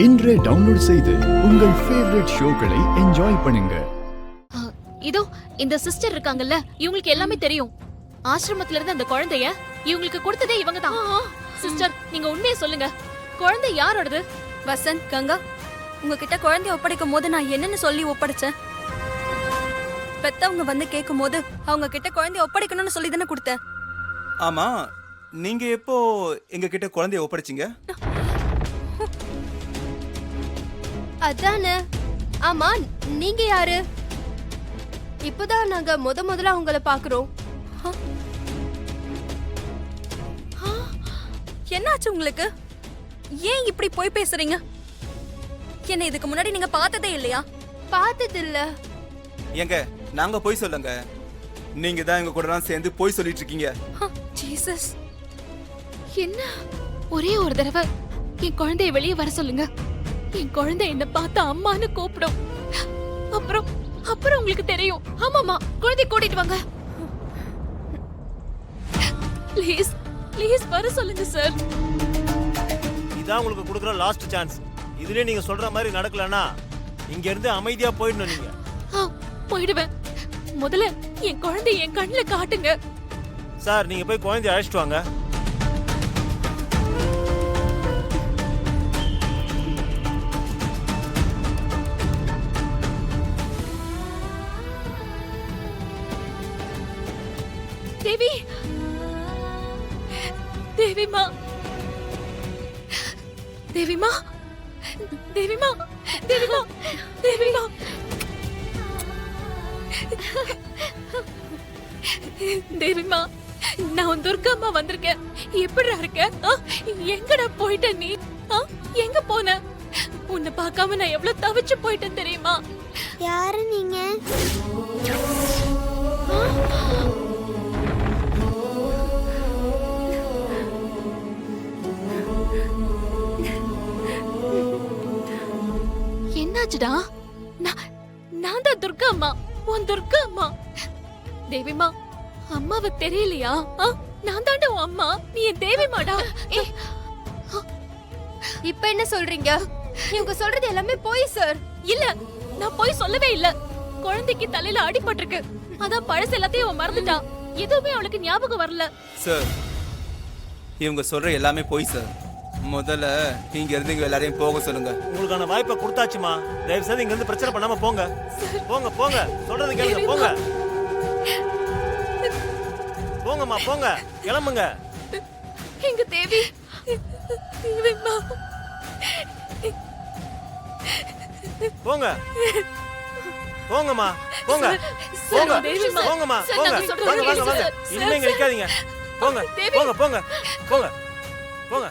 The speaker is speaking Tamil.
இன்றே டவுன்லோட் செய்து உங்கள் ஃபேவரட் ஷோக்களை என்ஜாய் பண்ணுங்க. இதோ இந்த சிஸ்டர் இருக்காங்கல்ல, இவங்களுக்கு எல்லாமே தெரியும். ஆசிரமத்துல இருந்து அந்த குழந்தைய இவங்களுக்கு கொடுத்ததே இவங்க தான். சிஸ்டர், நீங்க உண்மையை சொல்லுங்க, குழந்தை யாரோடது? வசந்த், கங்கா, உங்ககிட்ட குழந்தைய ஒப்படைக்கும் போது நான் என்னன்னு சொல்லி ஒப்படைச்சேன்? பெத்தவங்க வந்து கேட்கும் போது அவங்க கிட்ட குழந்தைய ஒப்படைக்கணும்னு சொல்லி தானே கொடுத்தேன். ஆமா, நீங்க எப்போ எங்க கிட்ட குழந்தைய ஒப்படைச்சீங்க? அதானே. ஆமா, நீங்க யாரு? இப்பதான் நாங்க முதல்ல உங்களை பாக்குறோம். என்னாச்சு உங்களுக்கு? ஏன் இப்படி போய் பேசுறீங்க? என்ன இதுக்கு முன்னாடி நீங்க பார்த்ததே இல்லையா? பார்த்தது இல்ல. எங்க நாங்க போய் சொல்லுங்க, நீங்க தான் எங்க கூட சேர்ந்து போய் சொல்லிட்டு இருக்கீங்க. ஜீசஸ், என்ன ஒரே ஒரு தடவை என் குழந்தைய வெளியே வர சொல்லுங்க. என் குழந்தை என்ன பார்த்து அம்மான்னு கூப்பிடும். அப்புறம் உங்களுக்கு தெரியும். ஆமாமா, குழந்தை கூட்டிட்டு வாங்க. ப்ளீஸ் ப்ளீஸ் வர சொல்லுங்க சார். இதான் உங்களுக்கு கொடுக்குற லாஸ்ட் சான்ஸ். இதுலயே நீங்க சொல்ற மாதிரி நடக்கலனா இங்க இருந்து அமைதியா போயிடணும். நீங்க போயிடுவேன். முதல்ல என் குழந்தை என் கண்ணுல காட்டுங்க சார். நீங்க போய் குழந்தைய அழைச்சிட்டு வாங்க. தேவி, தேவிமா, தேவிமா, தேவிமா, தேவிமா, தேவிமா, தேவிமா, நான் துர்காம்மா வந்திருக்கேன். எப்படிடா இருக்க? எங்கடா போயிட்ட நீ? எங்க போன? உன்னை பார்க்காம நான் எவ்வளவு தவிச்சு போயிட்டேன் தெரியுமா? யாரு நீங்க? என்னாச்சுடா? நான் தான் துர்கா அம்மா, உன் துர்கா அம்மா. தேவிமா, அம்மாவை தெரியலையா? நான் தாண்டா உன் அம்மா, நீ என் தேவிமாடா. இப்ப என்ன சொல்றீங்க? இவங்க சொல்றது எல்லாமே போய் சார். இல்ல, நான் போய் சொல்லவே இல்ல. குழந்தைக்கு தலையில அடிபட்டிருக்கு, அதான் பழசு எல்லாத்தையும் அவன் மறந்துட்டா. எதுவுமே அவளுக்கு ஞாபகம் வரல. சார், இவங்க சொல்ற எல்லாமே போய் சார். முதல்ல இங்க இருந்து இங்க எல்லாரையும் போக சொல்லுங்க. உங்களுக்கான வாய்ப்பை கொடுத்தாச்சுமா. தயவு செய்து இங்க இருந்து பிரச்சனை பண்ணாம போங்க. போங்க போங்க, சொல்றது கேளுங்க. போங்க போங்கம்மா, போங்க, கிளம்புங்க. எங்க தேவி, தேவிமா, போங்க போங்கம்மா, போங்க போங்க போங்கம்மா, போங்க. வாங்க வாங்க வாங்க, இனிமே இங்க நிக்காதீங்க. போங்க போங்க போங்க போங்க போங்க.